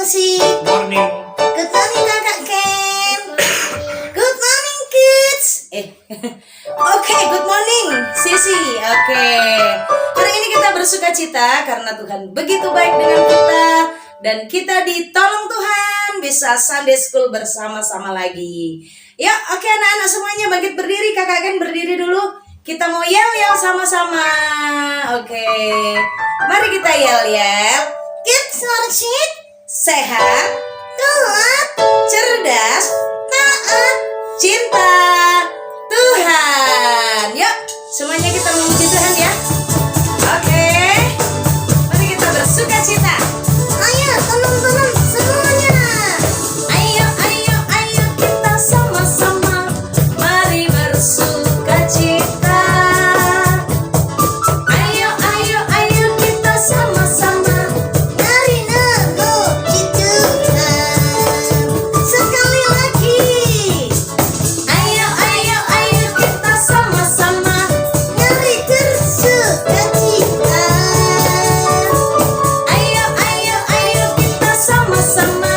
Musik. Morning. Good morning Kakak Ken. Good morning kids. Oke, good morning Sisi. Oke. Hari ini kita bersuka cita karena Tuhan begitu baik dengan kita dan kita ditolong Tuhan bisa Sunday School bersama-sama lagi. Ya, oke anak-anak semuanya bangkit berdiri. Kakak Ken berdiri dulu. Kita mau yel-yel sama-sama. Oke. Mari kita yel-yel. Kids worship. Sehat, kuat, cerdas, taat, cinta Tuhan. Yuk, semuanya kita memuji Tuhan ya. Oke, mari kita bersuka cita. Ayo, teman-teman semuanya. Ayo, ayo, ayo kita sama-sama. Mari bersuka cita. Ayo, ayo, ayo kita sama-sama. Mari memuji Tuhan. Sekali lagi. Ayo, ayo, ayo kita sama-sama. Mari bersuka cita. Ayo, ayo, ayo kita sama-sama.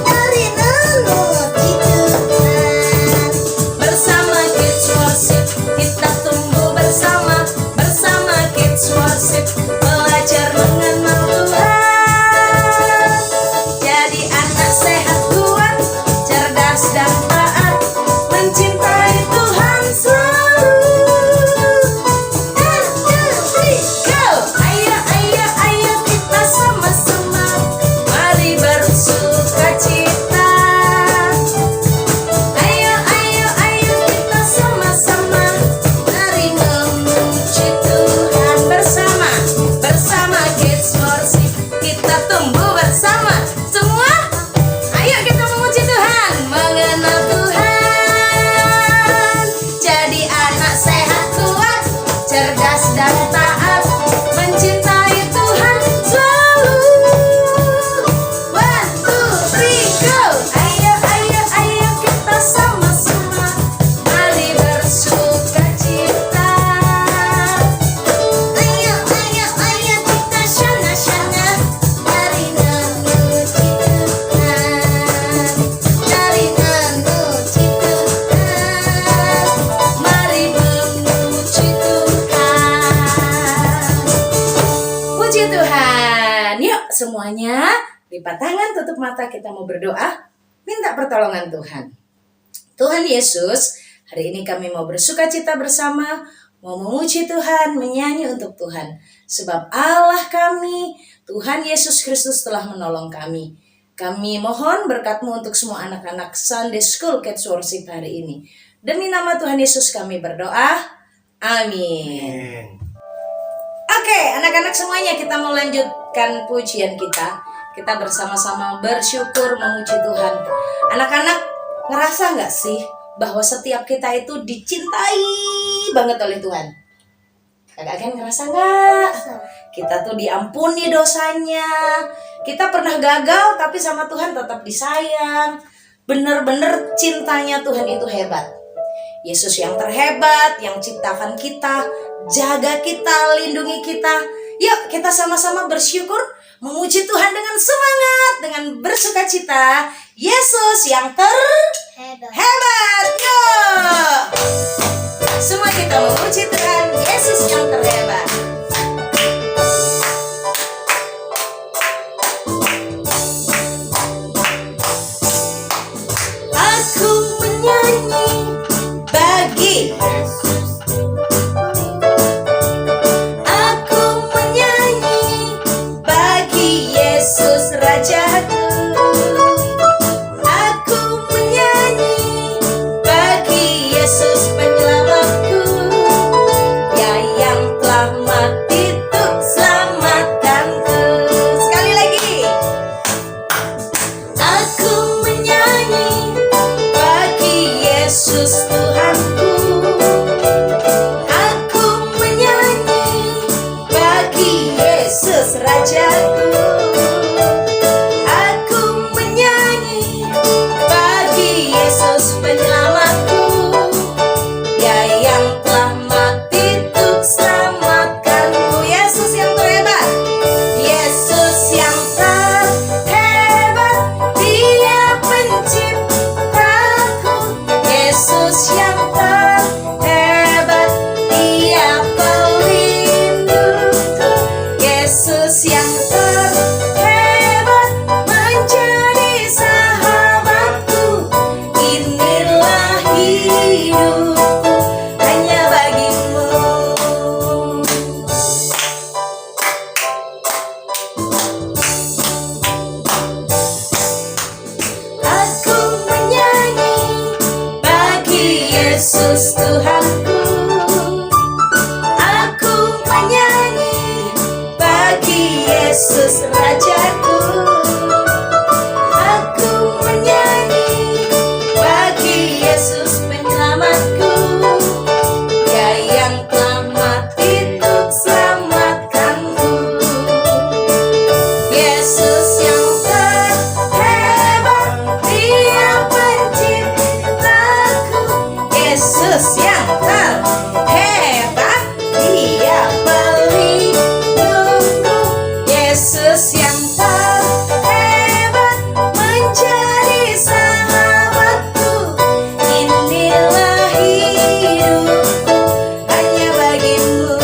Mari memuji Tuhan. Bersama Kids Worship kita tumbuh bersama. Bersama Kids Worship belajar mengenal Tuhan. Jadi anak sehat kuat, cerdas dan taat, mencintai Tuhan selalu. 1, 2, 3, go! Ayo, ayo, ayo kita sama-sama. Mari bersuka cita. Ayo, ayo, ayo kita sama-sama. Mari memuji Tuhan bersama. Bersama Kids Worship kita tumbuh bersama. Semua, ayo kita memuji Tuhan, mengenal Tuhan. Jadi anak sehat kuat, cerdas dan taat, mencintai Tuhan selalu. 1, 2, 3, go! Ayo, ayo, ayo kita sama-sama. Mari bersuka cita. Ayo, ayo, ayo kita syana-syana. Mari memuji Tuhan. Mari memuji Tuhan. Mari memuji Tuhan. Puji Tuhan. Yuk semuanya lipat tangan, tutup mata, kita mau berdoa. Minta pertolongan Tuhan. Tuhan Yesus, hari ini kami mau bersuka cita bersama, mau memuji Tuhan, menyanyi untuk Tuhan. Sebab Allah kami, Tuhan Yesus Kristus telah menolong kami. Kami mohon berkat-Mu untuk semua anak-anak Sunday School Kids Worship hari ini. Demi nama Tuhan Yesus kami berdoa. Amin. Oke, anak-anak semuanya kita mau lanjutkan pujian kita. Kita bersama-sama bersyukur memuji Tuhan. Anak-anak ngerasa nggak sih bahwa setiap kita itu dicintai banget oleh Tuhan? Kakak kan ngerasa nggak? Kita tuh diampuni dosanya. Kita pernah gagal tapi sama Tuhan tetap disayang. Bener-bener cintanya Tuhan itu hebat. Yesus yang terhebat, yang ciptakan kita, jaga kita, lindungi kita. Yuk kita sama-sama bersyukur, memuji Tuhan dengan semangat, dengan bersuka cita. Yesus yang terhebat. Yuk semua kita memuji Tuhan, Yesus yang terhebat. Aku menyanyi bagi aku menyanyi bagi Yesus Rajaku. Aku menyanyi bagi Yesus penyelamatku, ya yang telah Yesus Rajaku. Aku menyanyi bagi Yesus penyelamatku, Dia yang telah mati untuk selamatkanku. Yesus yang terhebat, Dia penciptaku. Yesus yang terhebat, Dia pelindungku. Yesus yang terhebat, menjadi sahabatku. Inilah hidupku hanya bagimu.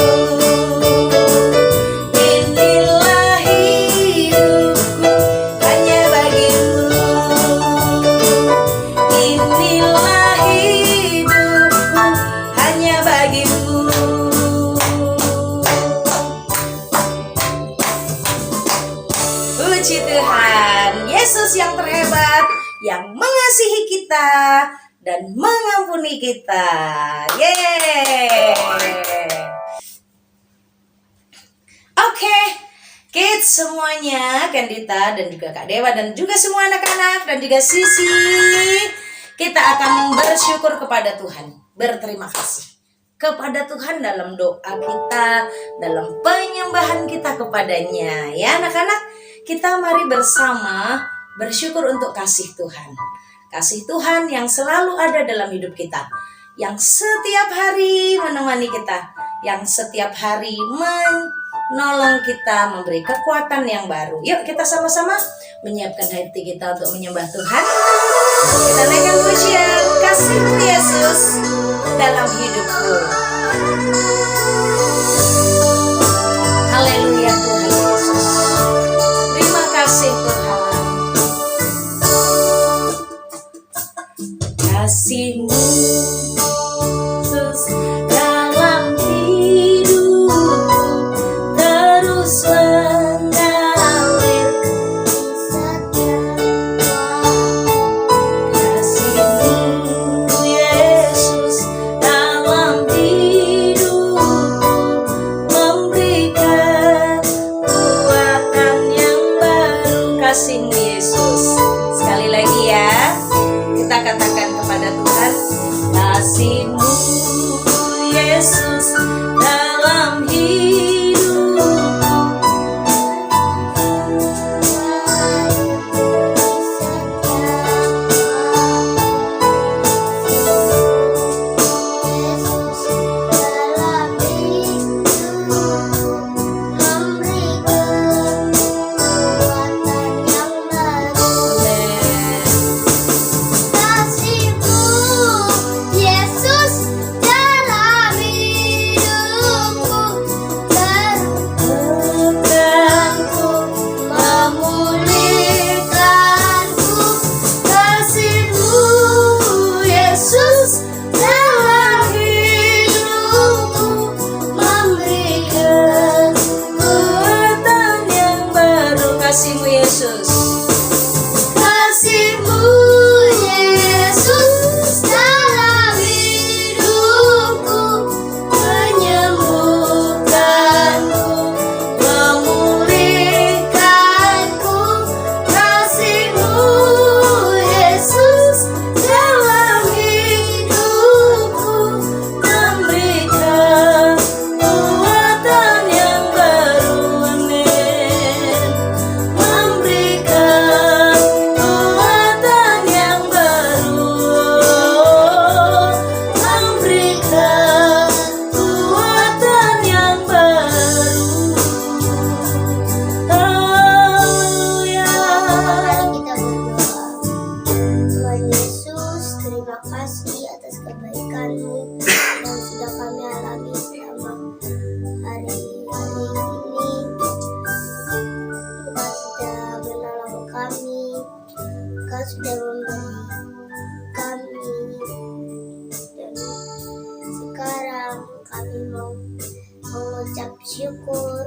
Inilah hidupku hanya bagimu. Inilah hidupku hanya bagimu. Puji Tuhan, Yesus yang terhebat, yang mengasihi kita dan mengampuni kita. Yeay. Oke, kids semuanya, Kendita dan juga Kak Dewa dan juga semua anak-anak dan juga Sisi, kita akan bersyukur kepada Tuhan, berterima kasih kepada Tuhan dalam doa kita, dalam penyembahan kita kepadanya. Ya anak-anak, kita mari bersama bersyukur untuk kasih Tuhan. Kasih Tuhan yang selalu ada dalam hidup kita, yang setiap hari menemani kita, yang setiap hari menolong kita, memberi kekuatan yang baru. Yuk kita sama-sama menyiapkan hati kita untuk menyembah Tuhan. Kita naikkan pujian, kasih-Mu Yesus dalam hidupku. Haleluya Tuhan Yesus. Terima kasih Tuhan. Kasih-Mu Yesus dalam hidupku terus mengalir. Kasih-Mu Yesus dalam hidupku memberikan kekuatan yang baru. Kasih-Mu Yesus. Sekali lagi ya, kita katakan kepada Tuhan, kasih-Mu Yesus dalam hidupku. Kasih-Mu Yesus. Kasih-Mu Yesus dalam hidupku menyembuhkanku, memulihkanku. Kasih-Mu Yesus dalam hidupku memberikan kekuatan yang baru. Amin. Memberikan kekuatan yang baru, memberikan kekuatan yang baru. Haleluya. Mari kita berdoa. Tuhan Yesus, terima kasih atas kebaikan-Mu yang sudah kami alami selama hari-hari ini. Engkau sudah menolong kami, Engkau sudah memberi kami, dan sekarang kami mau mengucap syukur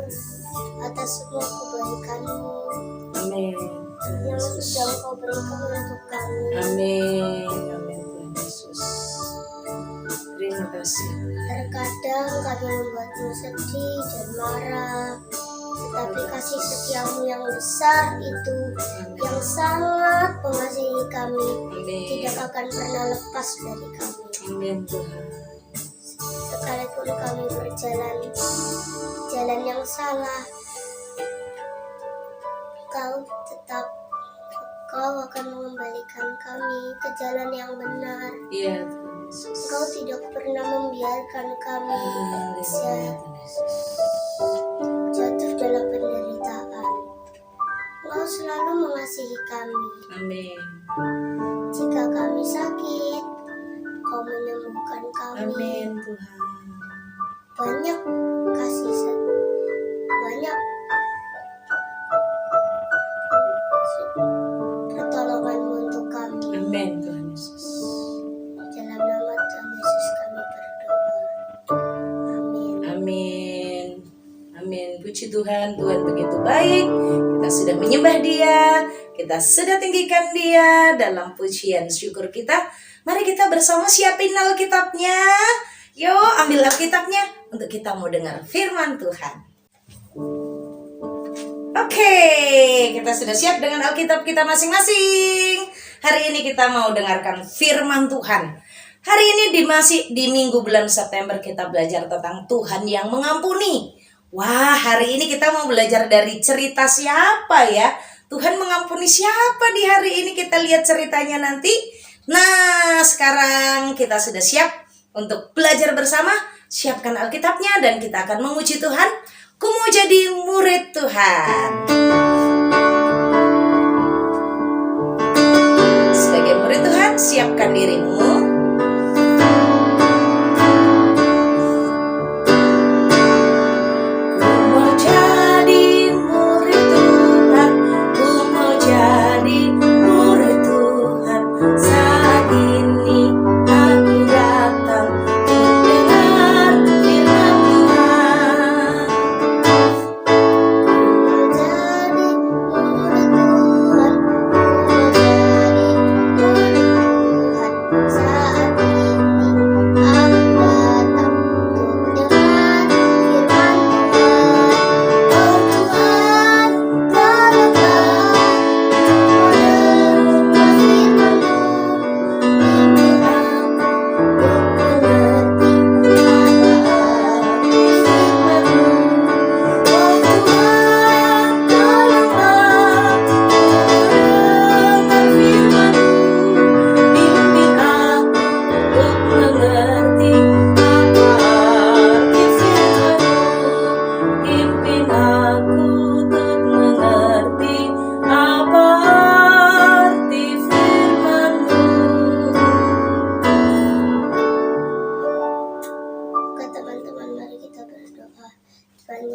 atas semua kebaikan-Mu Amin. yang sudah Engkau berikan untuk kami. Amin. Amin Tuhan Yesus. Terima kasih. Terkadang kami membuatmu sedih dan marah, tetapi kasih setiamu yang besar itu, yang sangat mengasihi kami, Amin. tidak akan pernah lepas dari kami. Amin Tuhan. Sekalipun kami berjalan jalan yang salah, Kau akan mengembalikan kami ke jalan yang benar. Iya Tuhan Yesus. Engkau tidak pernah membiarkan kami Haleluya Tuhan Yesus. jatuh dalam penderitaan. Engkau selalu mengasihi kami. Amin. Jika kami sakit, Kau menyembuhkan kami. Amin Tuhan. Banyak banyak pertolongan-Mu untuk kami. Amin Tuhan Yesus. Dalam nama Tuhan Yesus kami berdoa. Amin. Amin. Amin. Puji Tuhan, Tuhan begitu baik. Kita sudah menyembah Dia, kita sudah tinggikan Dia dalam pujian syukur kita. Mari kita bersama siapin Alkitabnya. Yuk, ambil Alkitabnya untuk kita mau dengar firman Tuhan. Oke, kita sudah siap dengan Alkitab kita masing-masing. Hari ini kita mau dengarkan firman Tuhan. Hari ini di minggu bulan September kita belajar tentang Tuhan yang mengampuni. Wah, hari ini kita mau belajar dari cerita siapa ya? Tuhan mengampuni siapa di hari ini? Kita lihat ceritanya nanti. Nah, sekarang kita sudah siap untuk belajar bersama. Siapkan Alkitabnya dan kita akan memuji Tuhan. Ku mau jadi murid Tuhan. Sebagai murid Tuhan, siapkan dirimu. Ku mau jadi murid Tuhan. Ku mau jadi murid Tuhan. Saat ini aku datang untuk dengar firman Tuhan.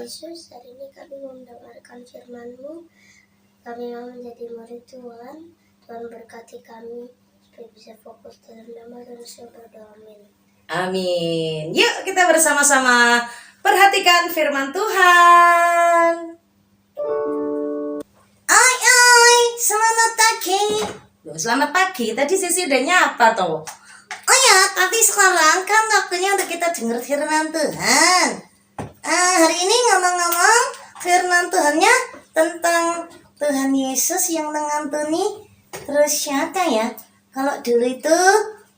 Yesus, hari ini kami mau mendengarkan firman-Mu. Kami mau menjadi murid Tuhan. Tuhan berkati kami supaya bisa fokus dalam nama dan Yesus berdoa. Amin. Amin. Yuk kita bersama-sama perhatikan firman Tuhan. Oi, selamat pagi. Loh, selamat pagi. Tadi Sisi udah nyapa toh. Oh ya, tapi sekarang kan waktunya untuk kita dengar firman Tuhan. Hari ini ngomong-ngomong firman Tuhannya tentang Tuhan Yesus yang mengampuni. Terus siapa ya? Kalau dulu itu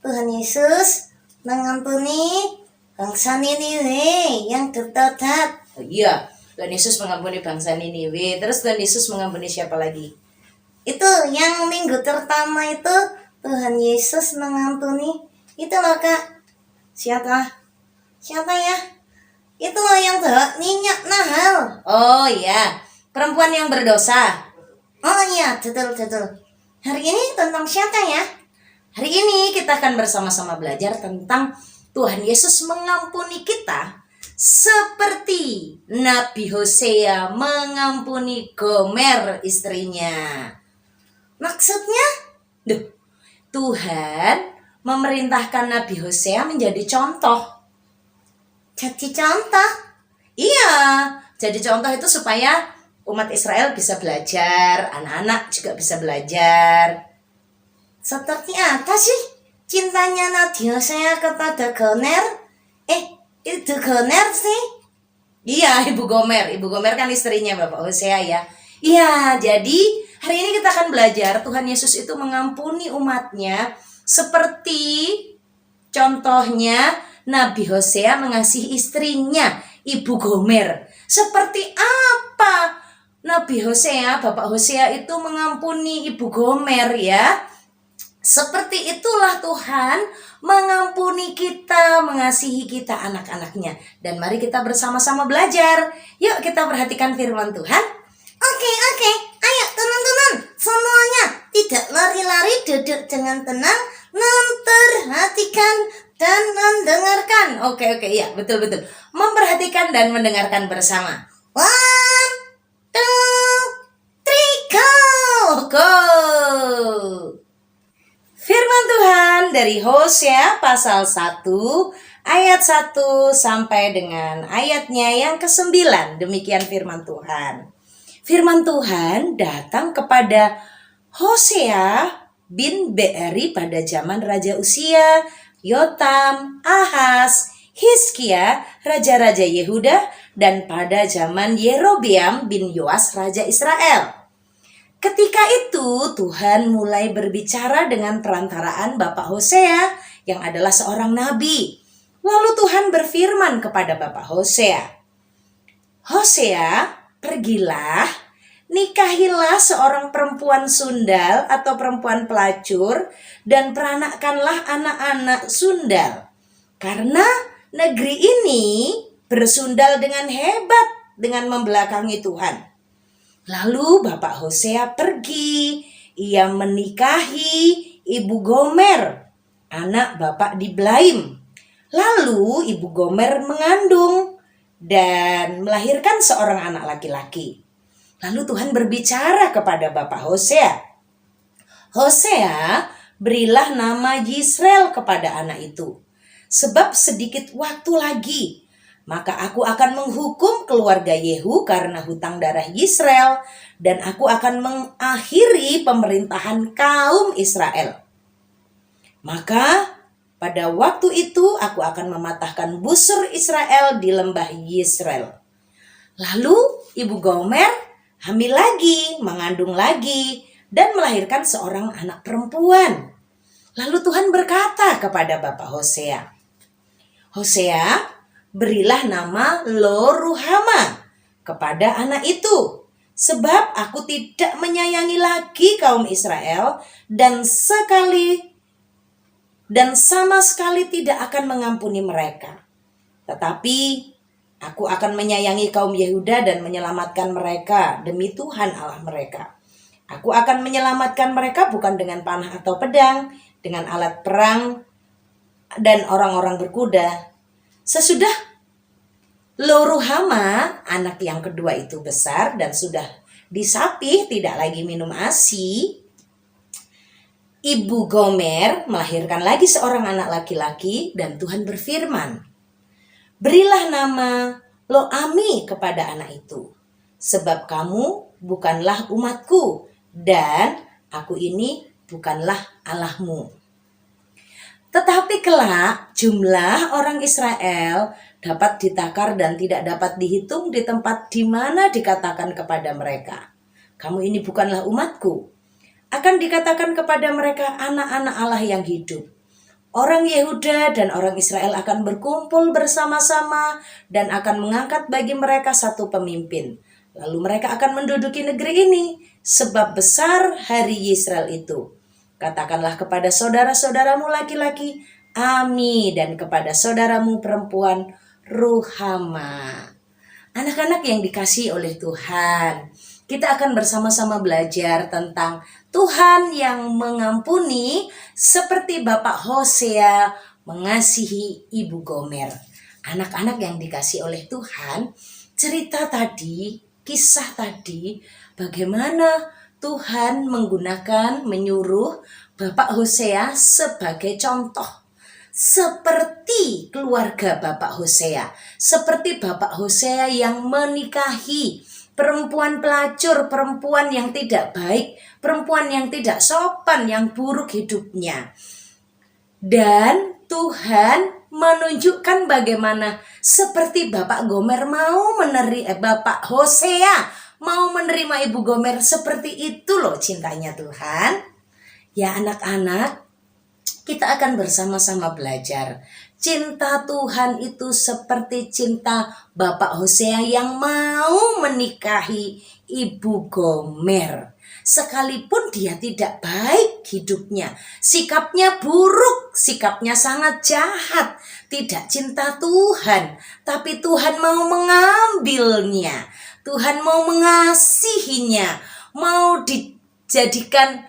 Tuhan Yesus mengampuni bangsa Niniwe yang bertobat. Oh iya, Tuhan Yesus mengampuni bangsa Niniwe. Terus Tuhan Yesus mengampuni siapa lagi? Itu yang minggu pertama itu Tuhan Yesus mengampuni. Itu loh Kak. Siapa ya? Itu loh yang minyak mahal. Oh iya, perempuan yang berdosa. Oh iya, betul. Hari ini tentang siapa ya? Hari ini kita akan bersama-sama belajar tentang Tuhan Yesus mengampuni kita seperti Nabi Hosea mengampuni Gomer istrinya. Maksudnya, Tuhan memerintahkan Nabi Hosea menjadi contoh. Jadi contoh? Iya, jadi contoh itu supaya umat Israel bisa belajar, anak-anak juga bisa belajar. Seperti apa sih cintanya Nabi Hosea kepada Gomer? Itu Gomer sih? Iya, Ibu Gomer. Ibu Gomer kan istrinya Bapak Hosea ya. Iya, jadi hari ini kita akan belajar Tuhan Yesus itu mengampuni umatnya seperti contohnya Nabi Hosea mengasihi istrinya, Ibu Gomer. Seperti apa Nabi Hosea, Bapak Hosea itu mengampuni Ibu Gomer ya. Seperti itulah Tuhan mengampuni kita, mengasihi kita anak-anaknya. Dan mari kita bersama-sama belajar. Yuk kita perhatikan firman Tuhan. Oke, ayo teman-teman semuanya tidak lari-lari, duduk dengan tenang, memperhatikan dan mendengarkan. Oke, ya, betul. Memperhatikan dan mendengarkan bersama. 1, 2, 3, go! Go! Firman Tuhan dari Hosea pasal 1 ayat 1 sampai dengan ayatnya yang ke-9. Demikian firman Tuhan. Firman Tuhan datang kepada Hosea bin Beeri pada zaman Raja Uzia, Yotam, Ahaz, Hizkia, raja-raja Yehuda, dan pada zaman Yerobeam bin Yoas, raja Israel. Ketika itu Tuhan mulai berbicara dengan perantaraan Bapak Hosea yang adalah seorang nabi. Lalu Tuhan berfirman kepada Bapak Hosea, Hosea, pergilah, nikahilah seorang perempuan sundal atau perempuan pelacur dan peranakkanlah anak-anak sundal. Karena negeri ini bersundal dengan hebat dengan membelakangi Tuhan. Lalu Bapak Hosea pergi, ia menikahi Ibu Gomer, anak Bapak Diblaim. Lalu Ibu Gomer mengandung dan melahirkan seorang anak laki-laki. Lalu Tuhan berbicara kepada Bapak Hosea. Hosea, berilah nama Yisrael kepada anak itu. Sebab sedikit waktu lagi, maka aku akan menghukum keluarga Yehu karena hutang darah Yisrael, dan aku akan mengakhiri pemerintahan kaum Israel. Maka pada waktu itu aku akan mematahkan busur Israel di lembah Yisrael. Lalu Ibu Gomer hamil lagi, mengandung lagi, dan melahirkan seorang anak perempuan. Lalu Tuhan berkata kepada Bapak Hosea, Hosea, berilah nama Lo-ruhama kepada anak itu, sebab aku tidak menyayangi lagi kaum Israel dan sama sekali tidak akan mengampuni mereka. Tetapi aku akan menyayangi kaum Yehuda dan menyelamatkan mereka demi Tuhan Allah mereka. Aku akan menyelamatkan mereka bukan dengan panah atau pedang, dengan alat perang dan orang-orang berkuda. Sesudah Lo-ruhama, anak yang kedua itu besar dan sudah disapih, tidak lagi minum ASI, Ibu Gomer melahirkan lagi seorang anak laki-laki dan Tuhan berfirman, berilah nama Lo-ami kepada anak itu, sebab kamu bukanlah umatku dan aku ini bukanlah Allahmu. Tetapi kelak jumlah orang Israel dapat ditakar dan tidak dapat dihitung di tempat di mana dikatakan kepada mereka, kamu ini bukanlah umatku. Akan dikatakan kepada mereka anak-anak Allah yang hidup. Orang Yehuda dan orang Israel akan berkumpul bersama-sama dan akan mengangkat bagi mereka satu pemimpin. Lalu mereka akan menduduki negeri ini, sebab besar hari Yisrael itu. Katakanlah kepada saudara-saudaramu laki-laki, Ami, dan kepada saudaramu perempuan, Ruhama. Anak-anak yang dikasihi oleh Tuhan, kita akan bersama-sama belajar tentang Tuhan yang mengampuni seperti Bapak Hosea mengasihi Ibu Gomer. Anak-anak yang dikasihi oleh Tuhan, cerita tadi, kisah tadi, bagaimana Tuhan menyuruh Bapak Hosea sebagai contoh. Seperti keluarga Bapak Hosea. Seperti Bapak Hosea yang menikahi perempuan pelacur, perempuan yang tidak baik, perempuan yang tidak sopan, yang buruk hidupnya. Dan Tuhan menunjukkan bagaimana seperti Bapak Gomer mau Bapak Hosea mau menerima Ibu Gomer, seperti itu loh cintanya Tuhan. Ya anak-anak, kita akan bersama-sama belajar. Cinta Tuhan itu seperti cinta Bapak Hosea yang mau menikahi Ibu Gomer. Sekalipun dia tidak baik hidupnya, sikapnya buruk, sikapnya sangat jahat, tidak cinta Tuhan, tapi Tuhan mau mengambilnya, Tuhan mau mengasihinya, mau dijadikan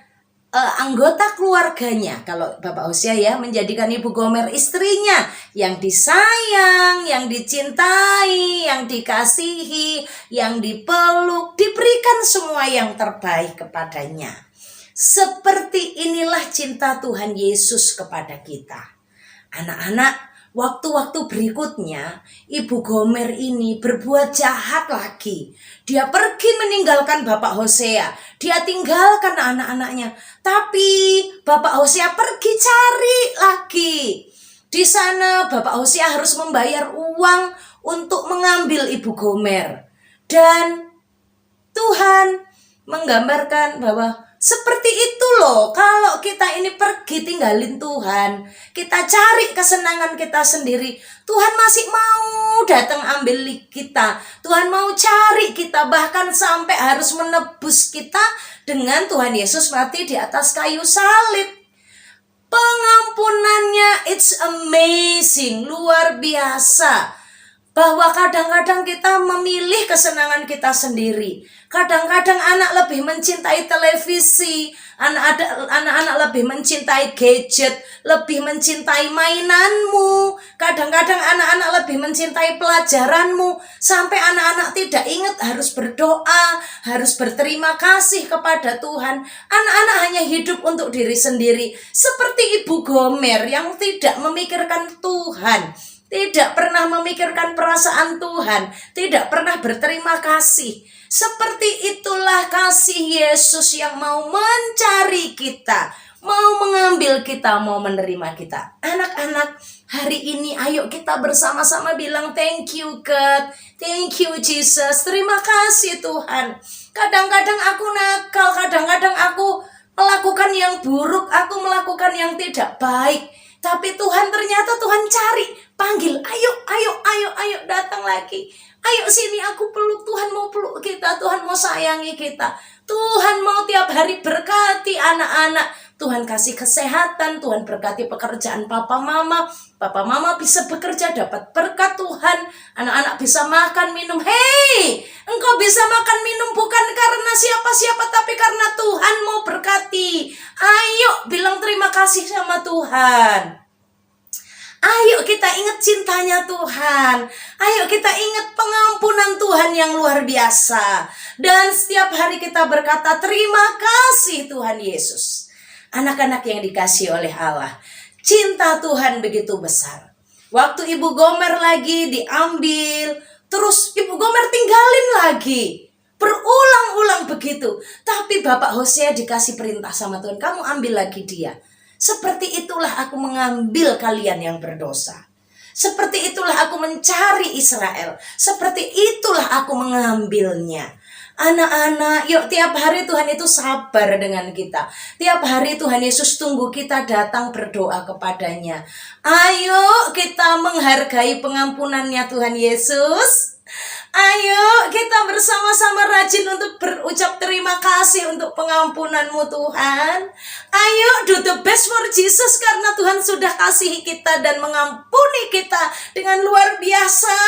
anggota keluarganya. Kalau Bapak Hosea ya, menjadikan Ibu Gomer istrinya yang disayang, yang dicintai, yang dikasihi, yang dipeluk, diberikan semua yang terbaik kepadanya. Seperti inilah cinta Tuhan Yesus kepada kita. Anak-anak, waktu-waktu berikutnya Ibu Gomer ini berbuat jahat lagi. Dia pergi meninggalkan Bapak Hosea. Dia tinggalkan anak-anaknya. Tapi Bapak Hosea pergi cari lagi. Di sana Bapak Hosea harus membayar uang untuk mengambil Ibu Gomer. Dan Tuhan menggambarkan bahwa seperti itu loh, kalau kita ini pergi tinggalin Tuhan, kita cari kesenangan kita sendiri, Tuhan masih mau datang ambil kita. Tuhan mau cari kita, bahkan sampai harus menebus kita dengan Tuhan Yesus mati di atas kayu salib. Pengampunannya it's amazing, luar biasa. Bahwa kadang-kadang kita memilih kesenangan kita sendiri. Kadang-kadang anak lebih mencintai televisi, anak-anak lebih mencintai gadget, lebih mencintai mainanmu. Kadang-kadang anak-anak lebih mencintai pelajaranmu, sampai anak-anak tidak ingat harus berdoa, harus berterima kasih kepada Tuhan. Anak-anak hanya hidup untuk diri sendiri, seperti Ibu Gomer yang tidak memikirkan Tuhan, tidak pernah memikirkan perasaan Tuhan, tidak pernah berterima kasih. Seperti itulah kasih Yesus yang mau mencari kita, mau mengambil kita, mau menerima kita. Anak-anak, hari ini ayo kita bersama-sama bilang thank you God, thank you Jesus, terima kasih Tuhan. Kadang-kadang aku nakal, kadang-kadang aku melakukan yang buruk, aku melakukan yang tidak baik. Tapi Tuhan ternyata Tuhan cari, panggil, ayo datang lagi. Ayo sini aku peluk, Tuhan mau peluk kita, Tuhan mau sayangi kita. Tuhan mau tiap hari berkati anak-anak. Tuhan kasih kesehatan, Tuhan berkati pekerjaan papa mama. Papa mama bisa bekerja, dapat berkat Tuhan. Anak-anak bisa makan, minum. Hei, engkau bisa makan, minum bukan karena siapa-siapa, tapi karena Tuhan mau berkati. Ayo bilang terima kasih sama Tuhan. Ayo kita ingat cintanya Tuhan. Ayo kita ingat pengampunan Tuhan yang luar biasa. Dan setiap hari kita berkata terima kasih Tuhan Yesus. Anak-anak yang dikasihi oleh Allah, cinta Tuhan begitu besar. Waktu Ibu Gomer lagi diambil, terus Ibu Gomer tinggalin lagi. Berulang-ulang begitu. Tapi Bapak Hosea dikasih perintah sama Tuhan, kamu ambil lagi dia. Seperti itulah aku mengambil kalian yang berdosa. Seperti itulah aku mencari Israel. Seperti itulah aku mengambilnya. Anak-anak, yuk tiap hari Tuhan itu sabar dengan kita. Tiap hari Tuhan Yesus tunggu kita datang berdoa kepadanya. Ayo kita menghargai pengampunannya Tuhan Yesus. Ayo kita bersama-sama rajin untuk berucap terima kasih untuk pengampunanmu Tuhan. Ayo do the best for Jesus, karena Tuhan sudah kasihi kita dan mengampuni kita dengan luar biasa.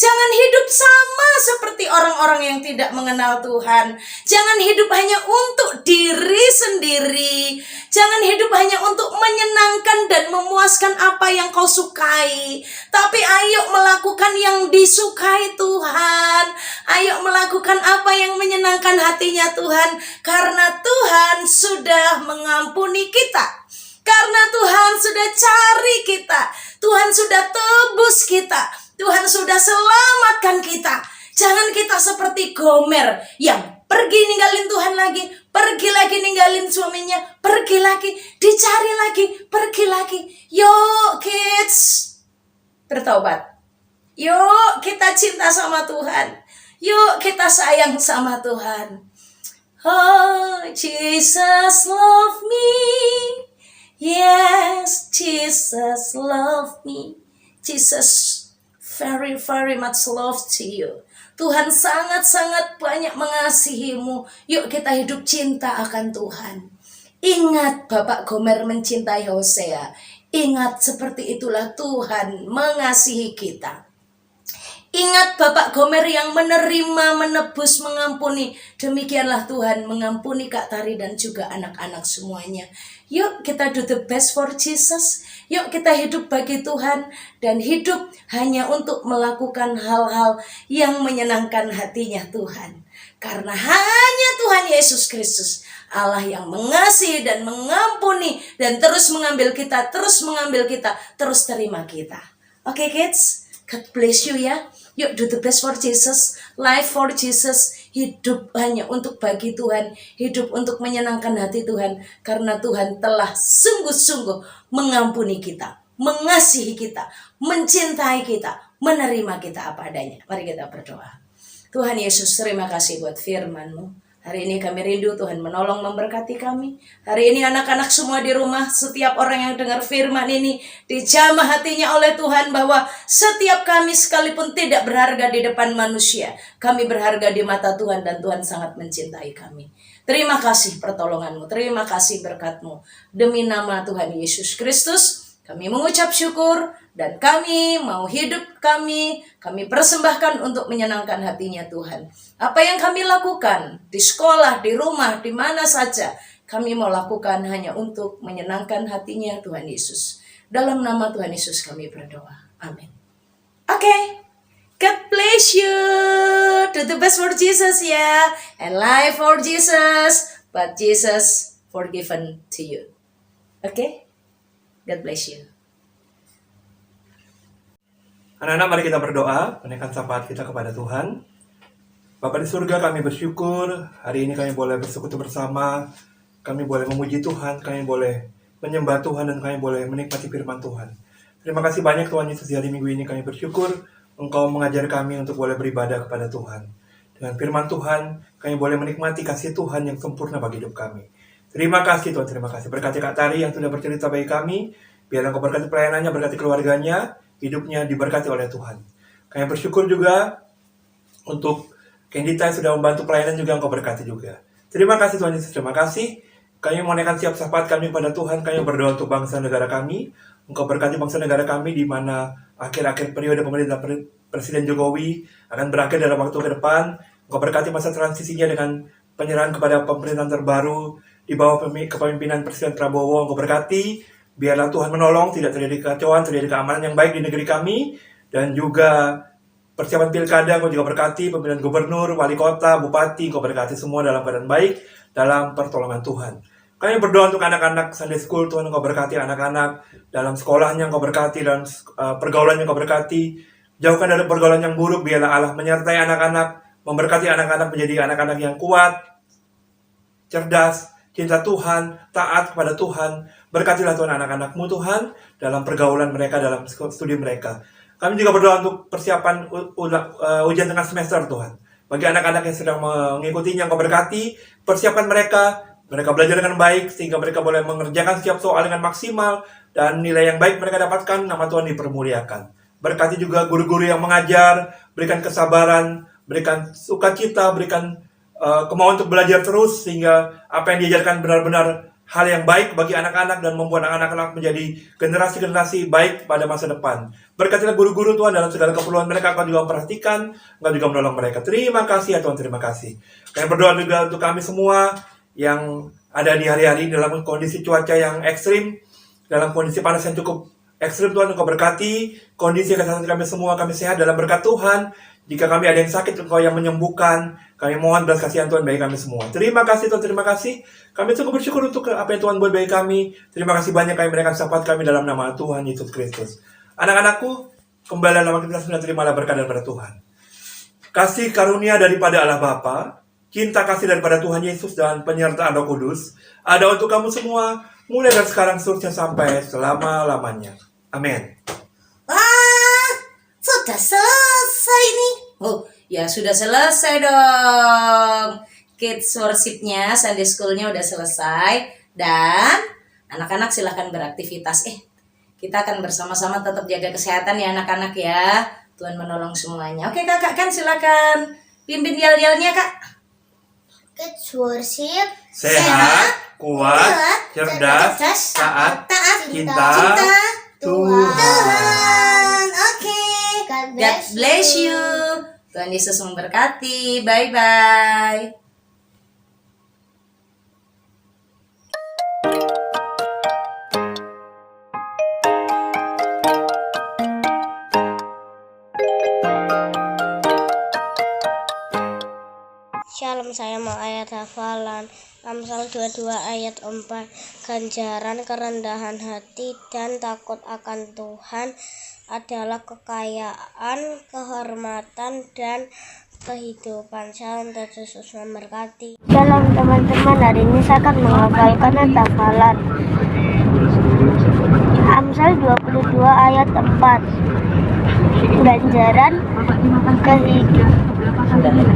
Jangan hidup sama seperti orang-orang yang tidak mengenal Tuhan. Jangan hidup hanya untuk diri sendiri. Jangan hidup hanya untuk menyenangkan dan memuaskan apa yang kau sukai. Tapi ayo melakukan yang disukai Tuhan. Ayo melakukan apa yang menyenangkan hatinya Tuhan. Karena Tuhan sudah mengampuni kita. Karena Tuhan sudah cari kita. Tuhan sudah tebus kita. Tuhan sudah selamatkan kita. Jangan kita seperti Gomer yang pergi ninggalin Tuhan lagi, pergi lagi ninggalin suaminya, pergi lagi, dicari lagi, pergi lagi. Yuk kids, bertobat. Yuk kita cinta sama Tuhan. Yuk kita sayang sama Tuhan. Oh, Jesus love me. Yes, Jesus love me. Jesus very very much love to you. Tuhan sangat-sangat banyak mengasihimu. Yuk kita hidup cinta akan Tuhan. Ingat Bapak Gomer mencintai Hosea. Ingat seperti itulah Tuhan mengasihi kita. Ingat Bapak Gomer yang menerima, menebus, mengampuni. Demikianlah Tuhan mengampuni Kak Tari dan juga anak-anak semuanya. Yuk kita do the best for Jesus. Yuk kita hidup bagi Tuhan. Dan hidup hanya untuk melakukan hal-hal yang menyenangkan hatinya Tuhan. Karena hanya Tuhan Yesus Kristus, Allah yang mengasihi dan mengampuni. Dan terus mengambil kita, terus terima kita. Oke kids, God bless you ya. Yuk do the best for Jesus, life for Jesus, hidup hanya untuk bagi Tuhan, hidup untuk menyenangkan hati Tuhan, karena Tuhan telah sungguh-sungguh mengampuni kita, mengasihi kita, mencintai kita, menerima kita apa adanya. Mari kita berdoa. Tuhan Yesus, terima kasih buat firman-Mu. Hari ini kami rindu Tuhan menolong memberkati kami. Hari ini anak-anak semua di rumah, setiap orang yang dengar firman ini dijamah hatinya oleh Tuhan bahwa setiap kami sekalipun tidak berharga di depan manusia, kami berharga di mata Tuhan dan Tuhan sangat mencintai kami. Terima kasih pertolongan-Mu, terima kasih berkat-Mu. Demi nama Tuhan Yesus Kristus, kami mengucap syukur dan kami mau hidup kami persembahkan untuk menyenangkan hatinya Tuhan. Apa yang kami lakukan di sekolah, di rumah, di mana saja, kami mau lakukan hanya untuk menyenangkan hatinya Tuhan Yesus. Dalam nama Tuhan Yesus kami berdoa. Amin. Oke. God bless you. Do the best for Jesus ya. And life for Jesus. But Jesus forgiven to you. Oke. God bless you. Anak-anak, mari kita berdoa, menaikkan syafaat kita kepada Tuhan. Bapa di surga, kami bersyukur hari ini kami boleh bersekutu bersama, kami boleh memuji Tuhan, kami boleh menyembah Tuhan, dan kami boleh menikmati firman Tuhan. Terima kasih banyak Tuhan Yesus, di hari Minggu ini kami bersyukur Engkau mengajar kami untuk boleh beribadah kepada Tuhan. Dengan firman Tuhan, kami boleh menikmati kasih Tuhan yang sempurna bagi hidup kami. Terima kasih Tuhan, terima kasih. Berkati Kak Tari yang sudah bercerita bagi kami, biar Engkau berkati pelayanannya, berkati keluarganya, hidupnya diberkati oleh Tuhan. Kami bersyukur juga untuk Kendita yang sudah membantu pelayanan, juga Engkau berkati juga. Terima kasih Tuhan Yesus, terima kasih. Kami menaikkan siap syafaat kami pada Tuhan, kami berdoa untuk bangsa negara kami. Engkau berkati bangsa negara kami di mana akhir-akhir periode pemerintahan Presiden Jokowi akan berakhir dalam waktu ke depan. Engkau berkati masa transisinya dengan penyerahan kepada pemerintahan terbaru di bawah kepemimpinan Presiden Prabowo. Engkau berkati, biarlah Tuhan menolong, tidak terjadi kekacauan, terjadi keamanan yang baik di negeri kami. Dan juga persiapan pilkada, Engkau juga berkati pemilihan gubernur, wali kota, bupati. Engkau berkati semua dalam keadaan baik, dalam pertolongan Tuhan. Kami berdoa untuk anak-anak Sunday School, Tuhan Engkau berkati anak-anak dalam sekolahnya, Engkau berkati dalam pergaulannya, Engkau berkati. Jauhkan dari pergaulan yang buruk, biarlah Allah menyertai anak-anak, memberkati anak-anak menjadi anak-anak yang kuat, cerdas, cinta Tuhan, taat kepada Tuhan. Berkatilah Tuhan anak-anak-Mu Tuhan dalam pergaulan mereka, dalam studi mereka. Kami juga berdoa untuk persiapan ujian tengah semester Tuhan. Bagi anak-anak yang sedang mengikutinya, Engkau berkati persiapan mereka belajar dengan baik, sehingga mereka boleh mengerjakan setiap soal dengan maksimal, dan nilai yang baik mereka dapatkan, nama Tuhan dipermuliakan. Berkati juga guru-guru yang mengajar, berikan kesabaran, berikan sukacita, berikan kemauan untuk belajar terus, sehingga apa yang diajarkan benar-benar hal yang baik bagi anak-anak, dan membuat anak-anak menjadi generasi-generasi baik pada masa depan. Berkatilah guru-guru Tuhan dalam segala keperluan mereka, Engkau juga memperhatikan, Engkau juga menolong mereka. Terima kasih ya Tuhan, terima kasih. Kami berdoa juga untuk kami semua yang ada di hari-hari dalam kondisi cuaca yang ekstrim, dalam kondisi panas yang cukup ekstrim. Tuhan Engkau berkati kondisi kesehatan kami semua, kami sehat dalam berkat Tuhan. Jika kami ada yang sakit, Engkau yang menyembuhkan. Kami mohon belas kasihan Tuhan bagi kami semua. Terima kasih Tuhan, terima kasih. Kami sungguh bersyukur untuk apa yang Tuhan buat bagi kami. Terima kasih banyak kami menaikkan syafaat kami dalam nama Tuhan Yesus Kristus. Anak-anakku, kembali dalam aktivitas dan terimalah berkat daripada Tuhan. Kasih karunia daripada Allah Bapa, cinta kasih daripada Tuhan Yesus, dan penyertaan Roh Kudus ada untuk kamu semua, mulai dari sekarang seterusnya sampai selama-lamanya. Amin. udah selesai nih. Oh, ya sudah selesai dong. Kids worship-nya, Sunday School-nya udah selesai. Dan anak-anak silahkan beraktivitas. Kita akan bersama-sama tetap jaga kesehatan ya anak-anak ya. Tuhan menolong semuanya. Oke kakak kan silakan pimpin yel-yelnya kak. Kids worship. Sehat, kuat, cerdas, taat, cinta, Tuhan. Oke. God God bless you. Tuhan Yesus memberkati. Bye-bye. Shalom, saya mau ayat hafalan. Amsal 22 ayat 4. Ganjaran kerendahan hati dan takut akan Tuhan adalah kekayaan, kehormatan, dan kehidupan. Shalom, Tuhan Yesus memberkati. Shalom teman-teman, hari ini saya akan menghafalkan ayat hafalan. Amsal 22 ayat 4. Ganjaran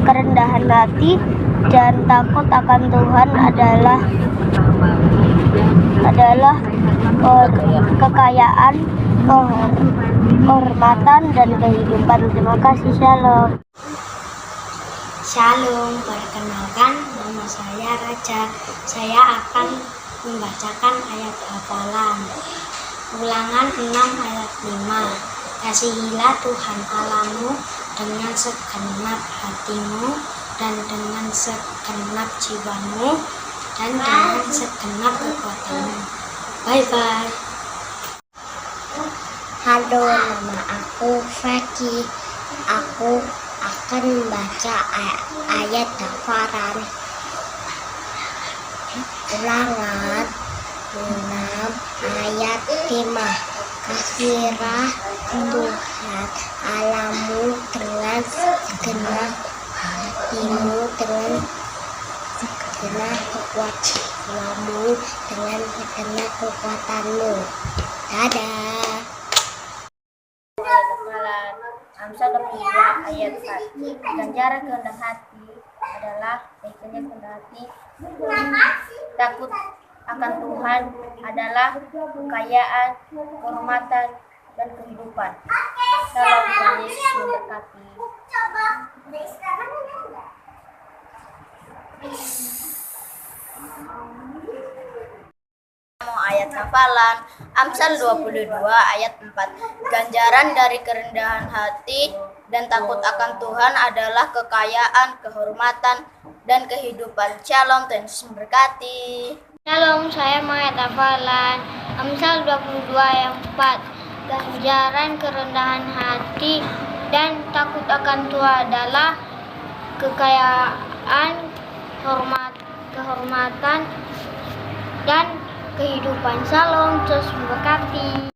kerendahan hati dan takut akan Tuhan adalah kekayaan, kehormatan, dan kehidupan. Terima kasih. Shalom. Shalom, perkenalkan nama saya Raja. Saya akan membacakan ayat hafalan. Ulangan 6 ayat 5. Kasihilah Tuhan Allahmu dengan segenap hatimu dan dengan segenap jiwamu dan dengan segenap kekuatanmu. Bye-bye. Halo, nama aku Faki. Aku akan membaca ayat hafalan. Ulangan 6 ayat 5. Kasihilah Tuhan Allahmu dengan segenap hatimu, dengan segenap kekuatanmu, dengan segenap kekuatanmu. Dadah. Amsal 22 ayat 1. Ganjaran kerendahan hati adalah kerendahan hati. Takut akan Tuhan adalah kekayaan, kehormatan, dan kehidupan. Salam, Tuhan Yesus memberkati. Ayat hafalan Amsal 22 ayat 4. Ganjaran dari kerendahan hati dan takut akan Tuhan adalah kekayaan, kehormatan, dan kehidupan. Shalom, Tuhan Yesus memberkati. Shalom, saya mau ayat hafalan Amsal 22 ayat 4. Ganjaran kerendahan hati dan takut akan Tuhan adalah kekayaan, kehormatan, dan kehidupan. Shalom, terus memberkati.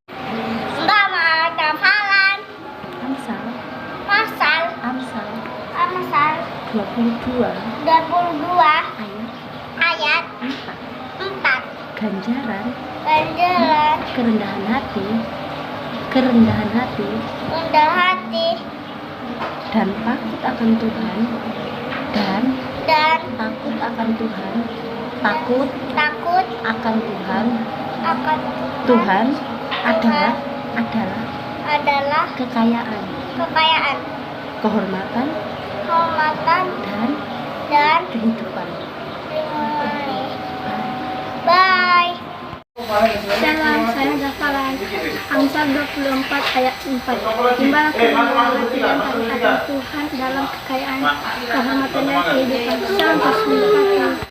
Selamat hafalan Amsal 22 ayat 4. Ganjaran kerendahan hati dan takut akan Tuhan Tuhan adalah kekayaan, kehormatan, dan kehidupan. Bye. Shalom, saya hafalan Amsal 24 ayat 4. Timbal kerendahan hati dan takut akan Tuhan dalam kekayaan, kehormatan, dan kehidupan. Shalom, terus memberkati.